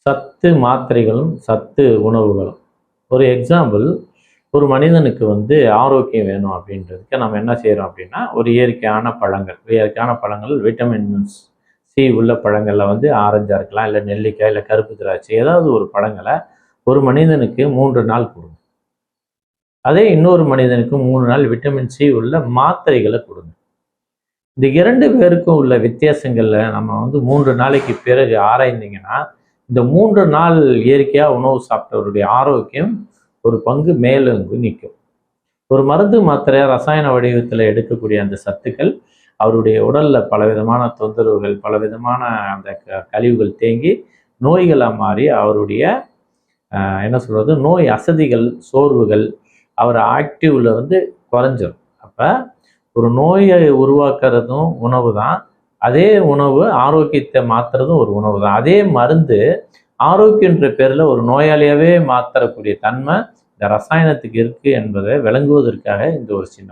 சத்து மாத்திரைகளும் சத்து உணவுகளும். ஒரு எக்ஸாம்பிள், ஒரு மனிதனுக்கு ஆரோக்கியம் வேணும் அப்படின்றதுக்கு நம்ம என்ன செய்கிறோம் அப்படின்னா, ஒரு இயற்கையான பழங்கள் விட்டமின் சி உள்ள பழங்களில் ஆரஞ்சாக இருக்கலாம், இல்லை நெல்லிக்காய், இல்லை கருப்பு திராட்சை, ஏதாவது ஒரு பழங்களை ஒரு மனிதனுக்கு 3 நாள் கொடுங்க. அதே இன்னொரு மனிதனுக்கு 3 நாள் விட்டமின் சி உள்ள மாத்திரைகளை கொடுங்க. இந்த 2 பேருக்கும் உள்ள வித்தியாசங்கள்ல நம்ம 3 நாளைக்கு பிறகு ஆராய்ந்தீங்கன்னா, இந்த 3 நாள் இயற்கையாக உணவு சாப்பிட்டவருடைய ஆரோக்கியம் ஒரு பங்கு மேலோங்கி நிற்கும். ஒரு மருந்து மாத்திரை ரசாயன வடிவத்தில் எடுக்கக்கூடிய அந்த சத்துக்கள் அவருடைய உடல்ல பலவிதமான தொந்தரவுகள், பலவிதமான அந்த கழிவுகள் தேங்கி நோய்களாக மாறி அவருடைய என்ன சொல்றது, நோய் அசதிகள், சோர்வுகள், அவர் ஆக்டிவ்ல குறைஞ்சிடும். அப்போ ஒரு நோயை உருவாக்குறதும் உணவு தான், அதே உணவு ஆரோக்கியத்தை மாற்றுறதும் ஒரு உணவு தான். அதே மருந்து ஆரோக்கியன்ற பேரில் ஒரு நோயாளியாகவே மாற்றக்கூடிய தன்மை இந்த ரசாயனத்துக்கு இருக்குது என்பதை விளங்குவதற்காக இந்த ஒரு சின்ன